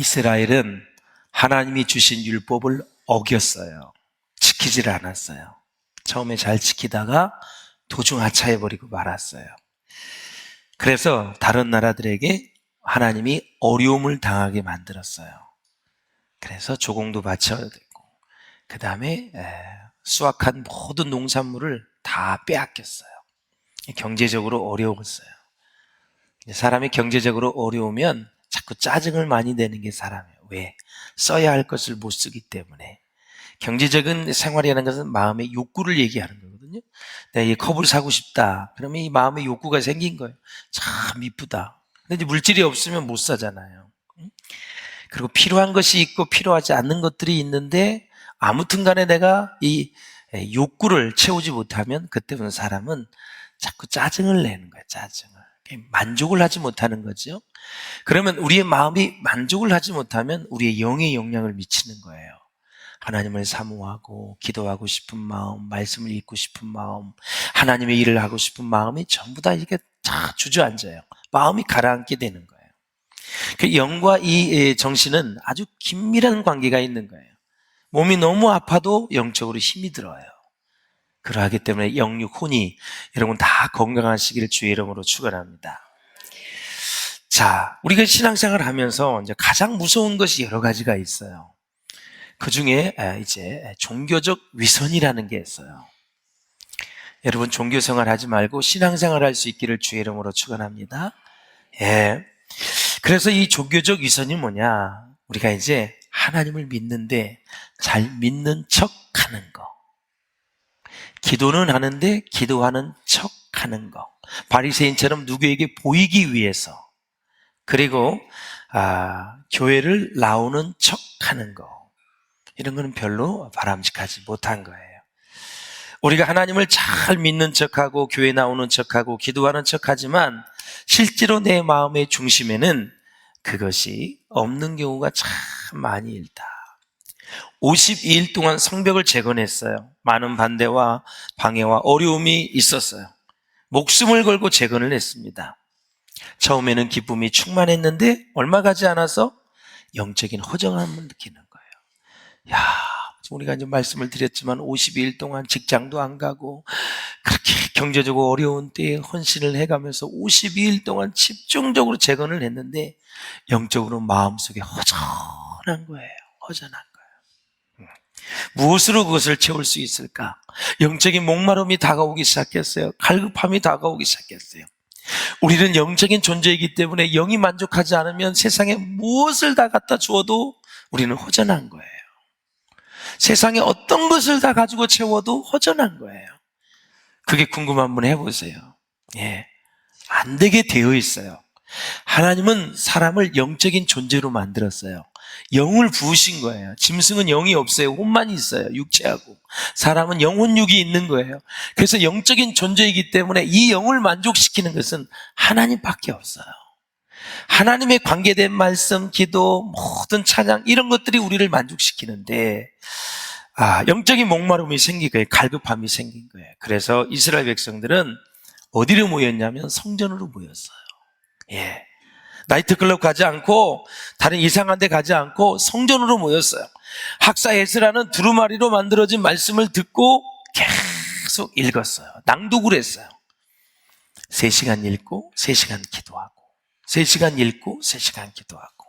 이스라엘은 하나님이 주신 율법을 어겼어요. 지키지를 않았어요. 처음에 잘 지키다가 도중하차해버리고 말았어요. 그래서 다른 나라들에게 하나님이 어려움을 당하게 만들었어요. 그래서 조공도 바쳐야 되고, 그 다음에 수확한 모든 농산물을 다 빼앗겼어요. 경제적으로 어려웠어요. 사람이 경제적으로 어려우면 자꾸 짜증을 많이 내는 게 사람이에요. 왜? 써야 할 것을 못 쓰기 때문에. 경제적인 생활이라는 것은 마음의 욕구를 얘기하는 거거든요. 내가 이 컵을 사고 싶다. 그러면 이 마음의 욕구가 생긴 거예요. 참 이쁘다. 근데 이제 물질이 없으면 못 사잖아요. 그리고 필요한 것이 있고 필요하지 않는 것들이 있는데 아무튼 간에 내가 이 욕구를 채우지 못하면 그때부터 사람은 자꾸 짜증을 내는 거예요. 짜증을. 만족을 하지 못하는 거죠. 그러면 우리의 마음이 만족을 하지 못하면 우리의 영에 영향을 미치는 거예요. 하나님을 사모하고 기도하고 싶은 마음, 말씀을 읽고 싶은 마음, 하나님의 일을 하고 싶은 마음이 전부 다 이게 다 주저앉아요. 마음이 가라앉게 되는 거예요. 그 영과 이 정신은 아주 긴밀한 관계가 있는 거예요. 몸이 너무 아파도 영적으로 힘이 들어요. 그러하기 때문에 영육, 혼이 여러분 다 건강하시기를 주의 이름으로 축원합니다. 자, 우리가 신앙생활을 하면서 이제 가장 무서운 것이 여러 가지가 있어요. 그 중에 이제 종교적 위선이라는 게 있어요. 여러분 종교생활 하지 말고 신앙생활 할 수 있기를 주의 이름으로 축원합니다. 예. 그래서 이 종교적 위선이 뭐냐? 우리가 이제 하나님을 믿는데 잘 믿는 척 하는 거. 기도는 하는데 기도하는 척 하는 거. 바리새인처럼 누구에게 보이기 위해서. 그리고 교회를 나오는 척 하는 거. 이런 거는 별로 바람직하지 못한 거예요. 우리가 하나님을 잘 믿는 척하고 교회 나오는 척하고 기도하는 척하지만 실제로 내 마음의 중심에는 그것이 없는 경우가 참 많이 있다. 52일 동안 성벽을 재건했어요. 많은 반대와 방해와 어려움이 있었어요. 목숨을 걸고 재건을 했습니다. 처음에는 기쁨이 충만했는데 얼마 가지 않아서 영적인 허정함을 느끼는 거예요. 야, 우리가 이제 말씀을 드렸지만 52일 동안 직장도 안 가고 그렇게 경제적으로 어려운 때에 헌신을 해가면서 52일 동안 집중적으로 재건을 했는데 영적으로 마음속에 허전한 거예요. 허전한 거예요. 무엇으로 그것을 채울 수 있을까? 영적인 목마름이 다가오기 시작했어요. 갈급함이 다가오기 시작했어요. 우리는 영적인 존재이기 때문에 영이 만족하지 않으면 세상에 무엇을 다 갖다 주어도 우리는 허전한 거예요. 세상에 어떤 것을 다 가지고 채워도 허전한 거예요. 그게 궁금한 분 해보세요. 예, 안 되게 되어 있어요. 하나님은 사람을 영적인 존재로 만들었어요. 영을 부으신 거예요. 짐승은 영이 없어요. 혼만 있어요. 육체하고. 사람은 영혼육이 있는 거예요. 그래서 영적인 존재이기 때문에 이 영을 만족시키는 것은 하나님밖에 없어요. 하나님의 관계된 말씀, 기도, 모든 찬양 이런 것들이 우리를 만족시키는데 영적인 목마름이 생긴 거예요. 갈급함이 생긴 거예요. 그래서 이스라엘 백성들은 어디로 모였냐면 성전으로 모였어요. 예. 나이트클럽 가지 않고 다른 이상한 데 가지 않고 성전으로 모였어요. 학사 에스라는 두루마리로 만들어진 말씀을 듣고 계속 읽었어요. 낭독을 했어요. 3시간 읽고 3시간 기도하고 3시간 읽고 3시간 기도하고.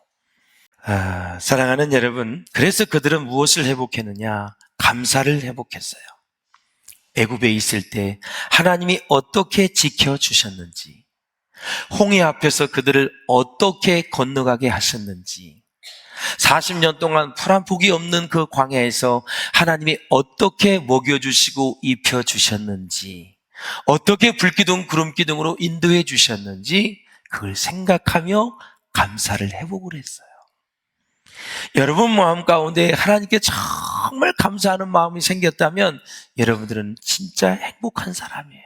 사랑하는 여러분, 그래서 그들은 무엇을 회복했느냐? 감사를 회복했어요. 애굽에 있을 때 하나님이 어떻게 지켜주셨는지, 홍해 앞에서 그들을 어떻게 건너가게 하셨는지, 40년 동안 풀 한 폭이 없는 그 광야에서 하나님이 어떻게 먹여주시고 입혀주셨는지, 어떻게 불기둥 구름기둥으로 인도해 주셨는지 그걸 생각하며 감사를 회복을 했어요. 여러분 마음 가운데 하나님께 정말 감사하는 마음이 생겼다면 여러분들은 진짜 행복한 사람이에요.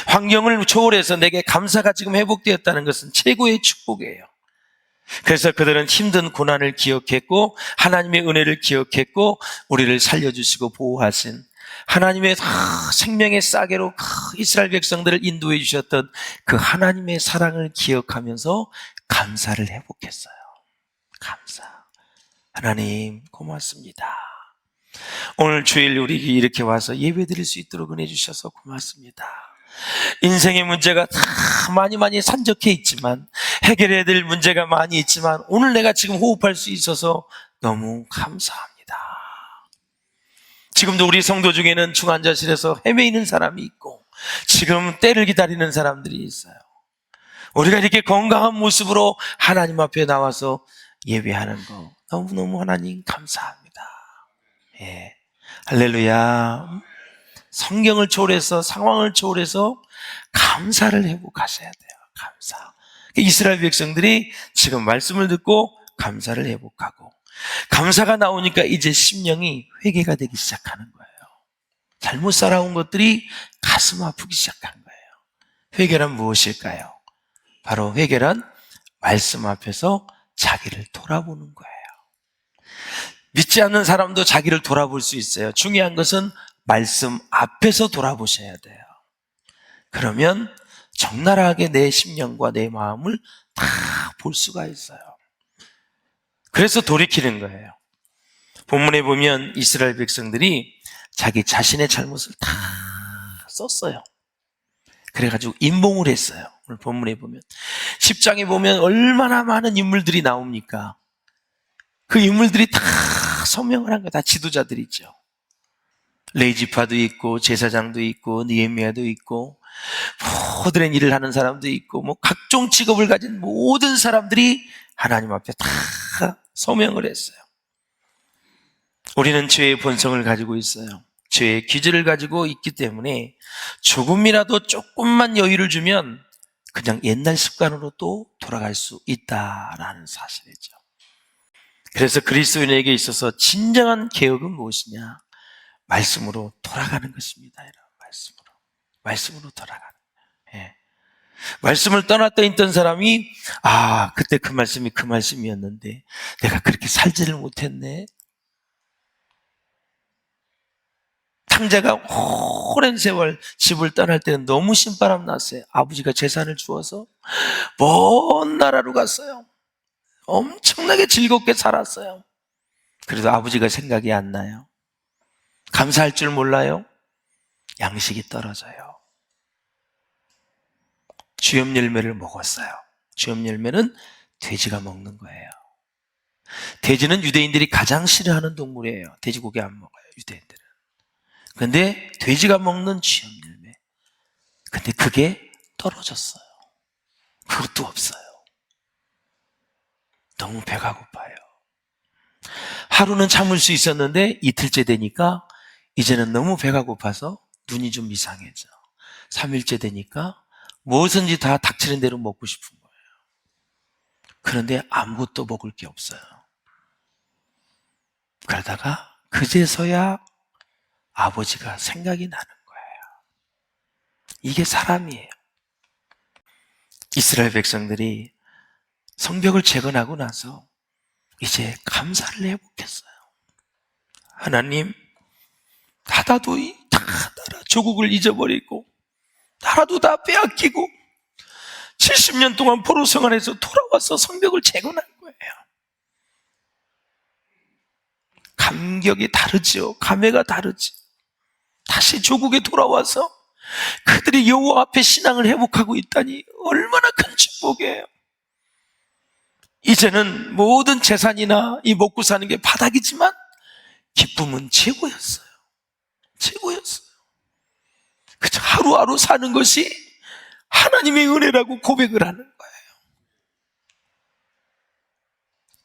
환경을 초월해서 내게 감사가 지금 회복되었다는 것은 최고의 축복이에요. 그래서 그들은 힘든 고난을 기억했고 하나님의 은혜를 기억했고 우리를 살려주시고 보호하신 하나님의 생명의 싸개로 이스라엘 백성들을 인도해 주셨던 그 하나님의 사랑을 기억하면서 감사를 회복했어요. 감사. 하나님 고맙습니다. 오늘 주일 우리 이렇게 와서 예배 드릴 수 있도록 은혜 주셔서 고맙습니다. 인생의 문제가 다 많이 산적해 있지만, 해결해야 될 문제가 많이 있지만, 오늘 내가 지금 호흡할 수 있어서 너무 감사합니다. 지금도 우리 성도 중에는 중환자실에서 헤매이는 사람이 있고, 지금 때를 기다리는 사람들이 있어요. 우리가 이렇게 건강한 모습으로 하나님 앞에 나와서 예배하는 거 너무너무 하나님 감사합니다. 예. 할렐루야. 성경을 초월해서, 상황을 초월해서 감사를 회복하셔야 돼요. 감사. 이스라엘 백성들이 지금 말씀을 듣고 감사를 회복하고, 감사가 나오니까 이제 심령이 회개가 되기 시작하는 거예요. 잘못 살아온 것들이 가슴 아프기 시작한 거예요. 회개란 무엇일까요? 바로 회개란 말씀 앞에서 자기를 돌아보는 거예요. 믿지 않는 사람도 자기를 돌아볼 수 있어요. 중요한 것은 말씀 앞에서 돌아보셔야 돼요. 그러면 적나라하게 내 심령과 내 마음을 다 볼 수가 있어요. 그래서 돌이키는 거예요. 본문에 보면 이스라엘 백성들이 자기 자신의 잘못을 다 썼어요. 그래가지고 임봉을 했어요. 오늘 본문에 보면 10장에 보면 얼마나 많은 인물들이 나옵니까? 그 인물들이 다 서명을 한 거예요. 다 지도자들이죠. 레이지파도 있고, 제사장도 있고, 느헤미야도 있고, 모든 일을 하는 사람도 있고, 각종 직업을 가진 모든 사람들이 하나님 앞에 다 서명을 했어요. 우리는 죄의 본성을 가지고 있어요. 죄의 기질을 가지고 있기 때문에 조금만 여유를 주면 그냥 옛날 습관으로 또 돌아갈 수 있다라는 사실이죠. 그래서 그리스도인에게 있어서 진정한 개혁은 무엇이냐? 말씀으로 돌아가는 것입니다. 말씀으로 돌아가는. 예. 말씀을 떠났다 있던 사람이, 그때 그 말씀이 그 말씀이었는데 내가 그렇게 살지를 못했네. 탕자가 오랜 세월 집을 떠날 때는 너무 신바람 났어요. 아버지가 재산을 주어서 먼 나라로 갔어요. 엄청나게 즐겁게 살았어요. 그래도 아버지가 생각이 안 나요. 감사할 줄 몰라요. 양식이 떨어져요. 주염 열매를 먹었어요. 주염 열매는 돼지가 먹는 거예요. 돼지는 유대인들이 가장 싫어하는 동물이에요. 돼지고기 안 먹어요, 유대인들은. 근데 돼지가 먹는 주염 열매, 근데 그게 떨어졌어요. 그것도 없어요. 너무 배가 고파요. 하루는 참을 수 있었는데 이틀째 되니까 이제는 너무 배가 고파서 눈이 좀 이상해져. 3일째 되니까 무엇인지 다 닥치는 대로 먹고 싶은 거예요. 그런데 아무것도 먹을 게 없어요. 그러다가 그제서야 아버지가 생각이 나는 거예요. 이게 사람이에요. 이스라엘 백성들이 성벽을 재건하고 나서 이제 감사를 회복했어요. 하나님, 나라도 다 나라 조국을 잊어버리고 나라도 다 빼앗기고 70년 동안 포로 생활에서 돌아와서 성벽을 재건한 거예요. 감격이 다르죠. 감회가 다르지. 다시 조국에 돌아와서 그들이 여호와 앞에 신앙을 회복하고 있다니 얼마나 큰 축복이에요. 이제는 모든 재산이나 이 먹고 사는 게 바닥이지만 기쁨은 최고였어요. 최고였어요. 그저 하루하루 사는 것이 하나님의 은혜라고 고백을 하는 거예요.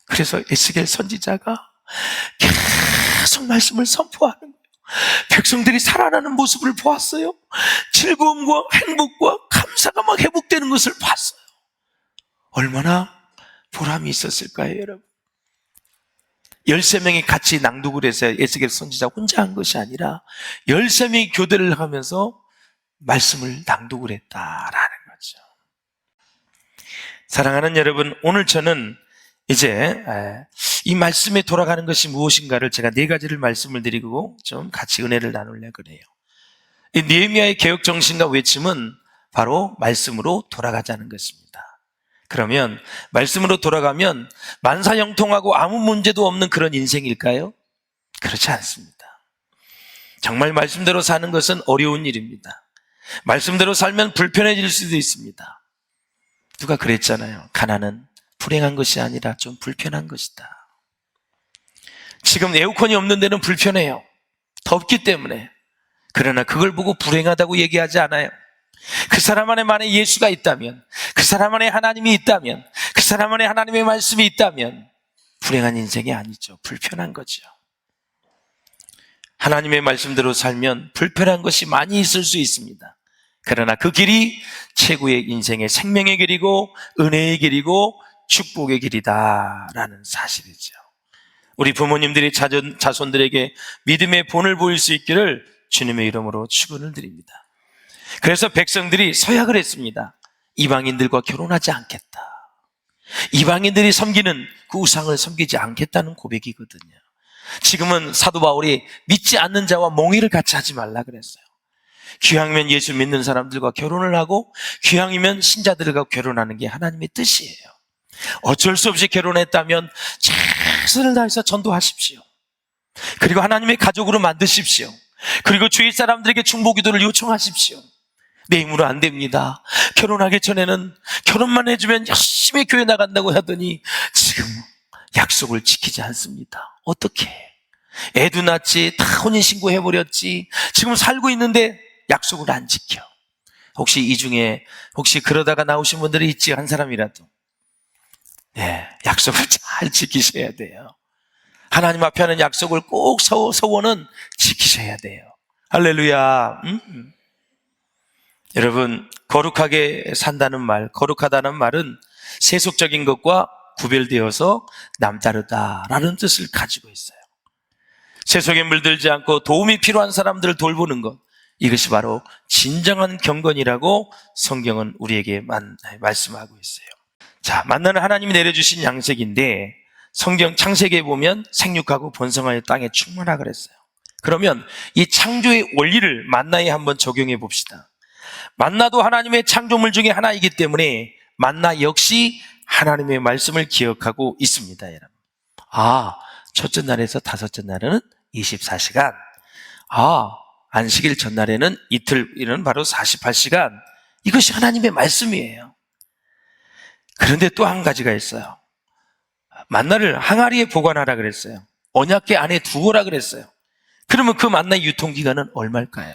그래서 에스겔 선지자가 계속 말씀을 선포하는 거예요. 백성들이 살아나는 모습을 보았어요. 즐거움과 행복과 감사가 막 회복되는 것을 봤어요. 얼마나 보람이 있었을까요, 여러분? 13명이 같이 낭독을 해서 에스겔 선지자 혼자 한 것이 아니라 13명이 교대를 하면서 말씀을 낭독을 했다라는 거죠. 사랑하는 여러분, 오늘 저는 이제 이 말씀에 돌아가는 것이 무엇인가를 제가 4가지를 말씀을 드리고 좀 같이 은혜를 나누려고 그래요. 이 느헤미야의 개혁 정신과 외침은 바로 말씀으로 돌아가자는 것입니다. 그러면 말씀으로 돌아가면 만사형통하고 아무 문제도 없는 그런 인생일까요? 그렇지 않습니다. 정말 말씀대로 사는 것은 어려운 일입니다. 말씀대로 살면 불편해질 수도 있습니다. 누가 그랬잖아요. 가난은 불행한 것이 아니라 좀 불편한 것이다. 지금 에어컨이 없는 데는 불편해요. 덥기 때문에. 그러나 그걸 보고 불행하다고 얘기하지 않아요. 그 사람 안에 만에 예수가 있다면, 그 사람 안에 하나님이 있다면, 그 사람 안에 하나님의 말씀이 있다면 불행한 인생이 아니죠. 불편한 거죠. 하나님의 말씀대로 살면 불편한 것이 많이 있을 수 있습니다. 그러나 그 길이 최고의 인생의 생명의 길이고 은혜의 길이고 축복의 길이다라는 사실이죠. 우리 부모님들이 자손들에게 믿음의 본을 보일 수 있기를 주님의 이름으로 축원을 드립니다. 그래서 백성들이 서약을 했습니다. 이방인들과 결혼하지 않겠다. 이방인들이 섬기는 그 우상을 섬기지 않겠다는 고백이거든요. 지금은 사도 바울이 믿지 않는 자와 몽의를 같이 하지 말라 그랬어요. 기왕이면 예수 믿는 사람들과 결혼을 하고 기왕이면 신자들과 결혼하는 게 하나님의 뜻이에요. 어쩔 수 없이 결혼했다면 최선을 다해서 전도하십시오. 그리고 하나님의 가족으로 만드십시오. 그리고 주위 사람들에게 중보기도를 요청하십시오. 내 힘으로 안 됩니다. 결혼하기 전에는 결혼만 해주면 열심히 교회 나간다고 하더니 지금 약속을 지키지 않습니다. 어떻게? 애도 낳지, 다 혼인신고 해버렸지. 지금 살고 있는데 약속을 안 지켜. 혹시 이 중에 그러다가 나오신 분들이 있지, 한 사람이라도. 네, 약속을 잘 지키셔야 돼요. 하나님 앞에 하는 약속을 꼭 서원은 지키셔야 돼요. 할렐루야. 여러분, 거룩하게 산다는 말, 거룩하다는 말은 세속적인 것과 구별되어서 남다르다라는 뜻을 가지고 있어요. 세속에 물들지 않고 도움이 필요한 사람들을 돌보는 것, 이것이 바로 진정한 경건이라고 성경은 우리에게 말씀하고 있어요. 자, 만나는 하나님이 내려주신 양식인데 성경 창세기에 보면 생육하고 번성하여 땅에 충만하라 그랬어요. 그러면 이 창조의 원리를 만나에 한번 적용해 봅시다. 만나도 하나님의 창조물 중에 하나이기 때문에 만나 역시 하나님의 말씀을 기억하고 있습니다, 여러분. 첫째 날에서 다섯째 날에는 24시간. 안식일 전날에는 이틀은 바로 48시간. 이것이 하나님의 말씀이에요. 그런데 또 한 가지가 있어요. 만나를 항아리에 보관하라 그랬어요. 언약궤 안에 두고라 그랬어요. 그러면 그 만나의 유통기간은 얼마일까요?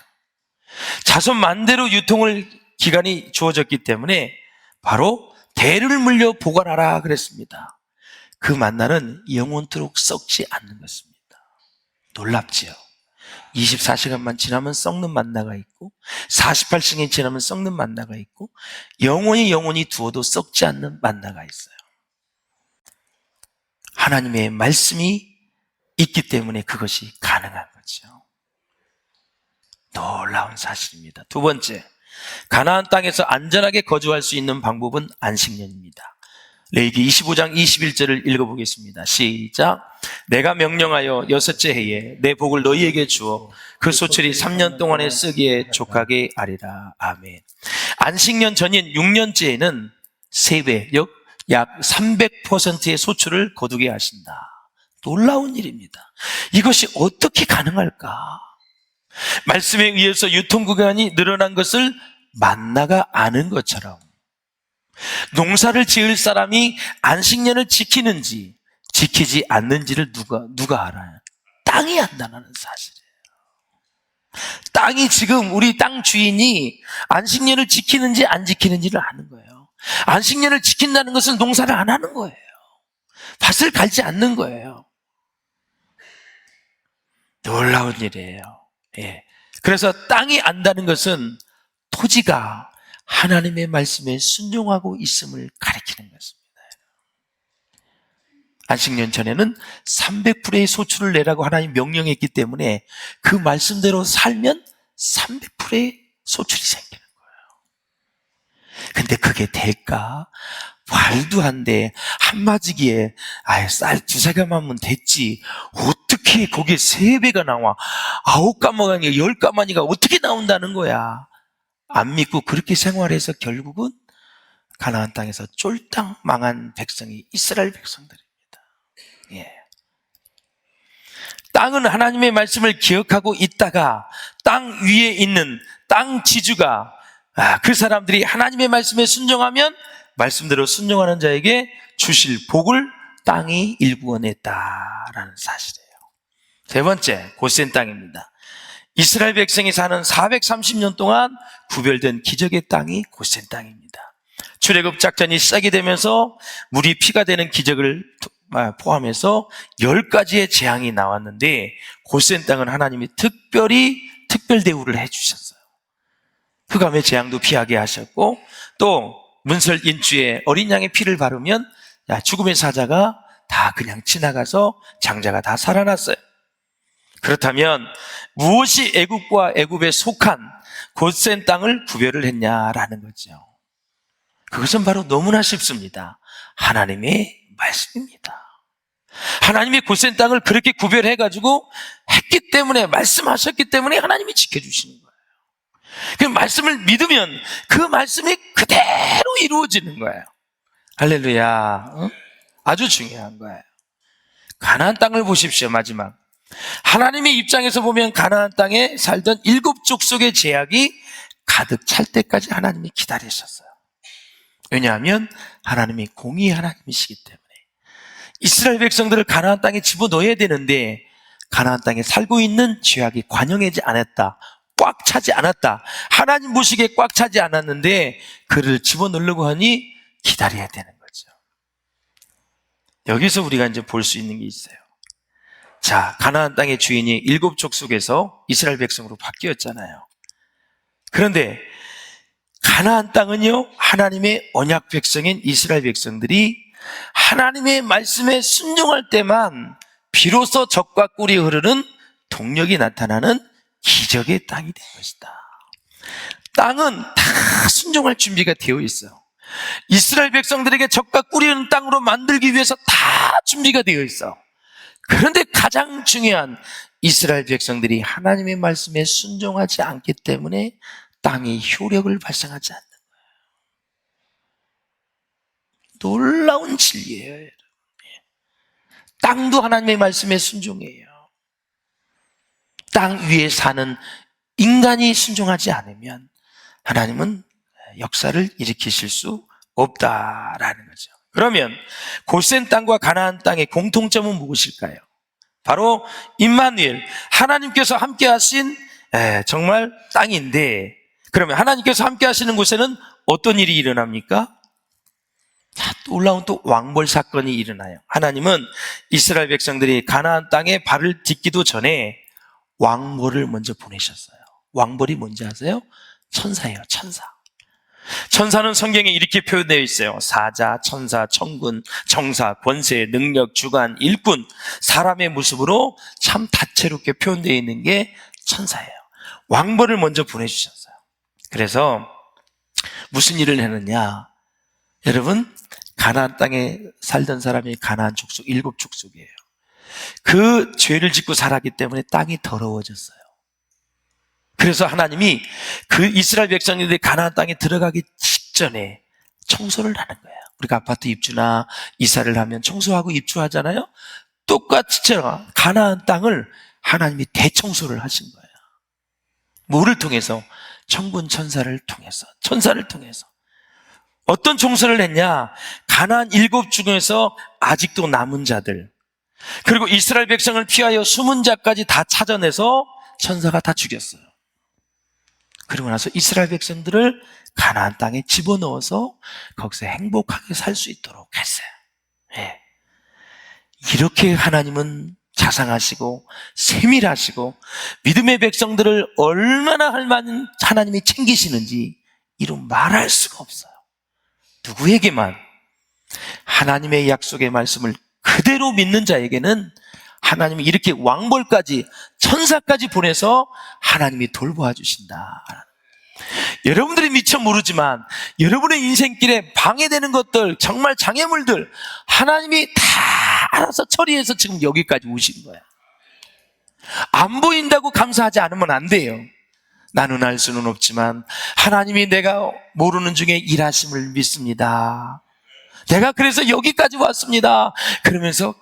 자손 만대로 유통을 기간이 주어졌기 때문에 바로 대를 물려 보관하라 그랬습니다. 그 만나는 영원토록 썩지 않는 것입니다. 놀랍지요? 24시간만 지나면 썩는 만나가 있고 48시간이 지나면 썩는 만나가 있고 영원히 두어도 썩지 않는 만나가 있어요. 하나님의 말씀이 있기 때문에 그것이 가능한 거죠. 놀라운 사실입니다. 두 번째, 가나안 땅에서 안전하게 거주할 수 있는 방법은 안식년입니다. 레위기 25장 21절을 읽어보겠습니다. 시작. 내가 명령하여 여섯째 해에 내 복을 너희에게 주어 그 소출이 3년 동안에 쓰기에 족하게 하리라. 아멘. 안식년 전인 6년째에는 3배, 약 300%의 소출을 거두게 하신다. 놀라운 일입니다. 이것이 어떻게 가능할까? 말씀에 의해서 유통기간이 늘어난 것을 만나가 아는 것처럼 농사를 지을 사람이 안식년을 지키는지 지키지 않는지를 누가 알아요? 땅이 안다는 사실이에요. 땅이 지금 우리 땅 주인이 안식년을 지키는지 안 지키는지를 아는 거예요. 안식년을 지킨다는 것은 농사를 안 하는 거예요. 밭을 갈지 않는 거예요. 놀라운 일이에요. 예. 그래서 땅이 안다는 것은 토지가 하나님의 말씀에 순종하고 있음을 가리키는 것입니다. 안식년 전에는 300%의 소출을 내라고 하나님 명령했기 때문에 그 말씀대로 살면 300%의 소출이 생기는 거예요. 근데 그게 될까? 말도 안 돼. 한마디기에 쌀 2-3가마면 됐지. 어떻게 거기에 3배가 나와? 9가마가 10가마니가 어떻게 나온다는 거야? 안 믿고 그렇게 생활해서 결국은 가나안 땅에서 쫄딱 망한 백성이 이스라엘 백성들입니다. 예. 땅은 하나님의 말씀을 기억하고 있다가 땅 위에 있는 땅 지주가 그 사람들이 하나님의 말씀에 순종하면 말씀대로 순종하는 자에게 주실 복을 땅이 일구어냈다라는 사실이에요. 세 번째, 고센 땅입니다. 이스라엘 백성이 사는 430년 동안 구별된 기적의 땅이 고센 땅입니다. 출애굽 작전이 시작이 되면서 물이 피가 되는 기적을 포함해서 10가지의 재앙이 나왔는데 고센 땅은 하나님이 특별 대우를 해주셨어요. 흑암의 재앙도 피하게 하셨고 또 문설 인주에 어린 양의 피를 바르면 죽음의 사자가 다 그냥 지나가서 장자가 다 살아났어요. 그렇다면 무엇이 애굽과 애굽에 속한 고센 땅을 구별을 했냐라는 거죠. 그것은 바로 너무나 쉽습니다. 하나님의 말씀입니다. 하나님이 고센 땅을 그렇게 구별해가지고 했기 때문에, 말씀하셨기 때문에 하나님이 지켜주시는 거예요. 그 말씀을 믿으면 그 말씀이 그대로 이루어지는 거예요. 할렐루야. 아주 중요한 거예요. 가나안 땅을 보십시오. 마지막, 하나님의 입장에서 보면 가나안 땅에 살던 7 족속의 제약이 가득 찰 때까지 하나님이 기다리셨어요. 왜냐하면 하나님이 공의의 하나님이시기 때문에. 이스라엘 백성들을 가나안 땅에 집어넣어야 되는데 가나안 땅에 살고 있는 죄악이 관영하지 않았다, 꽉 차지 않았다, 하나님 보시기에 꽉 차지 않았는데 그를 집어넣으려고 하니 기다려야 되는 거죠. 여기서 우리가 이제 볼 수 있는 게 있어요. 자, 가나안 땅의 주인이 7 족속에서 이스라엘 백성으로 바뀌었잖아요. 그런데 가나안 땅은요, 하나님의 언약 백성인 이스라엘 백성들이 하나님의 말씀에 순종할 때만 비로소 적과 꿀이 흐르는 동력이 나타나는 기적의 땅이 된 것이다. 땅은 다 순종할 준비가 되어 있어요. 이스라엘 백성들에게 적과 꿀이 흐르는 땅으로 만들기 위해서 다 준비가 되어 있어. 그런데 가장 중요한, 이스라엘 백성들이 하나님의 말씀에 순종하지 않기 때문에 땅이 효력을 발생하지 않는 거예요. 놀라운 진리예요. 땅도 하나님의 말씀에 순종해요. 땅 위에 사는 인간이 순종하지 않으면 하나님은 역사를 일으키실 수 없다라는 거죠. 그러면 고센 땅과 가나안 땅의 공통점은 무엇일까요? 바로 임마누엘, 하나님께서 함께 하신 정말 땅인데, 그러면 하나님께서 함께 하시는 곳에는 어떤 일이 일어납니까? 놀라운 또 왕벌 사건이 일어나요. 하나님은 이스라엘 백성들이 가나안 땅에 발을 딛기도 전에 왕벌을 먼저 보내셨어요. 왕벌이 뭔지 아세요? 천사예요. 천사. 천사는 성경에 이렇게 표현되어 있어요. 사자, 천사, 천군, 정사, 권세, 능력, 주관, 일꾼, 사람의 모습으로 참 다채롭게 표현되어 있는 게 천사예요. 왕벌을 먼저 보내주셨어요. 그래서 무슨 일을 했느냐? 여러분, 가나안 땅에 살던 사람이 가나안 족속 7 족속이에요. 그 죄를 짓고 살았기 때문에 땅이 더러워졌어요. 그래서 하나님이 그 이스라엘 백성들이 가나안 땅에 들어가기 직전에 청소를 하는 거예요. 우리가 아파트 입주나 이사를 하면 청소하고 입주하잖아요. 똑같이 가나안 땅을 하나님이 대청소를 하신 거예요. 뭐를 통해서? 천군 천사를 통해서. 천사를 통해서. 어떤 청소를 했냐? 가나안 7 중에서 아직도 남은 자들, 그리고 이스라엘 백성을 피하여 숨은 자까지 다 찾아내서 천사가 다 죽였어요. 그리고 나서 이스라엘 백성들을 가나안 땅에 집어넣어서 거기서 행복하게 살 수 있도록 했어요. 네. 이렇게 하나님은 자상하시고 세밀하시고 믿음의 백성들을 얼마나 하나님이 챙기시는지 이루 말할 수가 없어요. 누구에게만? 하나님의 약속의 말씀을 그대로 믿는 자에게는 하나님이 이렇게 왕벌까지, 천사까지 보내서 하나님이 돌보아 주신다. 여러분들이 미처 모르지만 여러분의 인생길에 방해되는 것들, 정말 장애물들 하나님이 다 알아서 처리해서 지금 여기까지 오신 거야. 안 보인다고 감사하지 않으면 안 돼요. 나는 알 수는 없지만 하나님이 내가 모르는 중에 일하심을 믿습니다. 내가 그래서 여기까지 왔습니다. 그러면서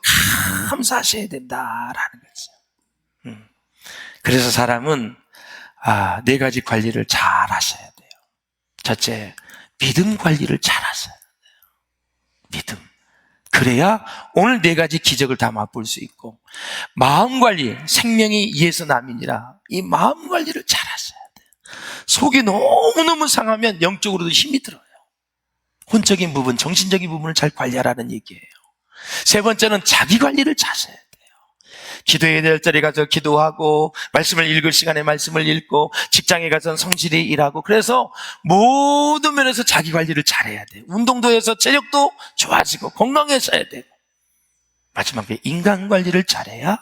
감사하셔야 된다라는 거죠. 그래서 사람은 네 가지 관리를 잘 하셔야 돼요. 첫째, 믿음 관리를 잘 하셔야 돼요. 믿음. 그래야 오늘 네 가지 기적을 다 맛볼 수 있고, 마음 관리, 생명이 이에서 남이니라, 이 마음 관리를 잘 하셔야 돼요. 속이 너무너무 상하면 영적으로도 힘이 들어요. 혼적인 부분, 정신적인 부분을 잘 관리하라는 얘기예요. 세 번째는 자기 관리를 잘 하셔야 돼요. 기도해야 될 자리에 가서 기도하고, 말씀을 읽을 시간에 말씀을 읽고, 직장에 가서는 성실히 일하고, 그래서 모든 면에서 자기 관리를 잘해야 돼요. 운동도 해서 체력도 좋아지고 건강해져야 돼요. 마지막에 인간 관리를 잘해야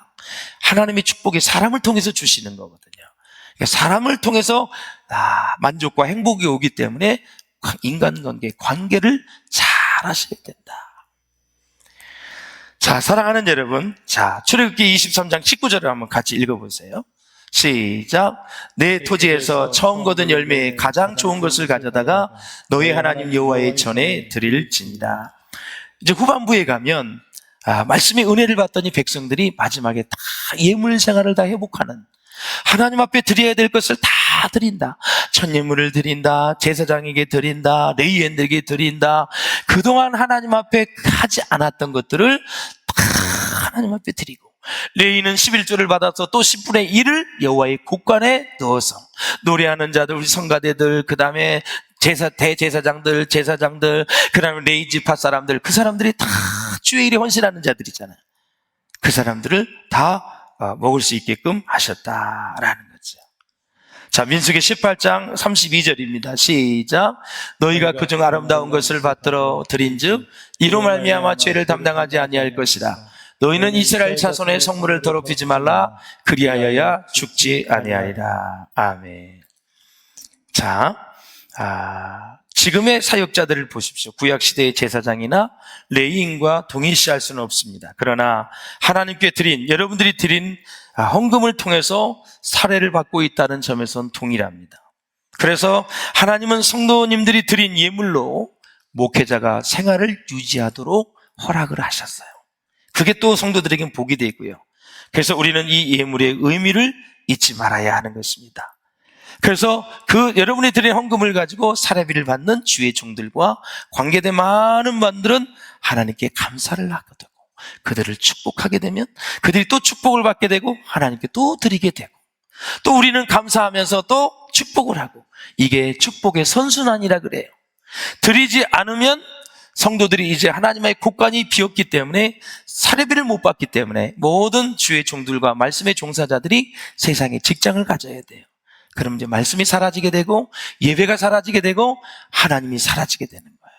하나님의 축복이 사람을 통해서 주시는 거거든요. 그러니까 사람을 통해서 만족과 행복이 오기 때문에 인간관계, 관계를 잘 하셔야 된다. 자, 사랑하는 여러분, 자, 출애굽기 23장 19절을 한번 같이 읽어보세요. 시작. 내 토지에서 처음 거둔 열매의 가장 좋은 것을 가져다가 너희 하나님 여호와의 전에 드릴지니라. 이제 후반부에 가면 말씀의 은혜를 받더니 백성들이 마지막에 다 예물 생활을 다 회복하는, 하나님 앞에 드려야 될 것을 다 드린다. 천예물을 드린다. 제사장에게 드린다. 레위인들에게 드린다. 그동안 하나님 앞에 하지 않았던 것들을 다 하나님 앞에 드리고, 레위인은 11조를 받아서 또 10분의 1을 여호와의 곳간에 넣어서 노래하는 자들, 우리 성가대들, 그 다음에 대제사장들, 제사장들, 그 다음에 레위 지파 사람들, 그 사람들이 다 주의 일에 헌신하는 자들이잖아요. 그 사람들을 다 먹을 수 있게끔 하셨다라는 거죠. 자, 민수기 18장 32절입니다. 시작. 너희가 그중 아름다운 것을 받들어 드린즉 이로 말미암아 죄를 담당하지 아니할 것이라. 너희는 이스라엘 자손의 성물을 더럽히지 말라. 그리하여야 죽지 아니하리라. 아멘. 자, 지금의 사역자들을 보십시오. 구약시대의 제사장이나 레위인과 동일시할 수는 없습니다. 그러나 하나님께 드린, 여러분들이 드린 헌금을 통해서 사례를 받고 있다는 점에선 동일합니다. 그래서 하나님은 성도님들이 드린 예물로 목회자가 생활을 유지하도록 허락을 하셨어요. 그게 또 성도들에겐 복이 되고요. 그래서 우리는 이 예물의 의미를 잊지 말아야 하는 것입니다. 그래서 여러분이 드린 헌금을 가지고 사례비를 받는 주의 종들과 관계된 많은 분들은 하나님께 감사를 하게 되고, 그들을 축복하게 되면 그들이 또 축복을 받게 되고 하나님께 또 드리게 되고, 또 우리는 감사하면서 또 축복을 하고, 이게 축복의 선순환이라 그래요. 드리지 않으면 성도들이 이제 하나님의 곳간이 비었기 때문에, 사례비를 못 받기 때문에 모든 주의 종들과 말씀의 종사자들이 세상에 직장을 가져야 돼요. 그럼 이제 말씀이 사라지게 되고 예배가 사라지게 되고 하나님이 사라지게 되는 거예요.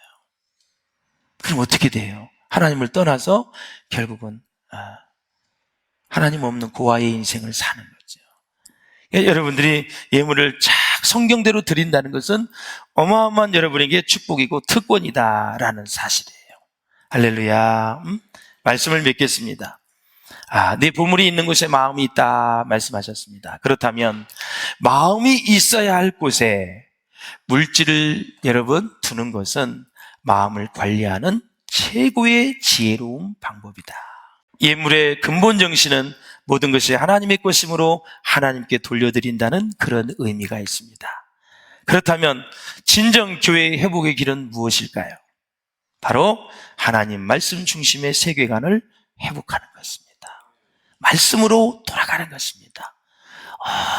그럼 어떻게 돼요? 하나님을 떠나서 결국은 하나님 없는 고아의 인생을 사는 거죠. 여러분들이 예물을 쫙 성경대로 드린다는 것은 어마어마한 여러분에게 축복이고 특권이다라는 사실이에요. 할렐루야. 말씀을 맺겠습니다. 내 보물이 있는 곳에 마음이 있다 말씀하셨습니다. 그렇다면 마음이 있어야 할 곳에 물질을 여러분 두는 것은 마음을 관리하는 최고의 지혜로운 방법이다. 예물의 근본 정신은 모든 것이 하나님의 것이므로 하나님께 돌려드린다는 그런 의미가 있습니다. 그렇다면 진정 교회의 회복의 길은 무엇일까요? 바로 하나님 말씀 중심의 세계관을 회복하는 것입니다. 말씀으로 돌아가는 것입니다.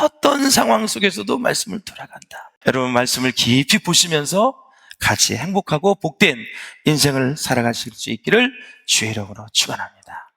어떤 상황 속에서도 말씀을 돌아간다. 여러분, 말씀을 깊이 보시면서 같이 행복하고 복된 인생을 살아가실 수 있기를 주의 이름으로 축원합니다.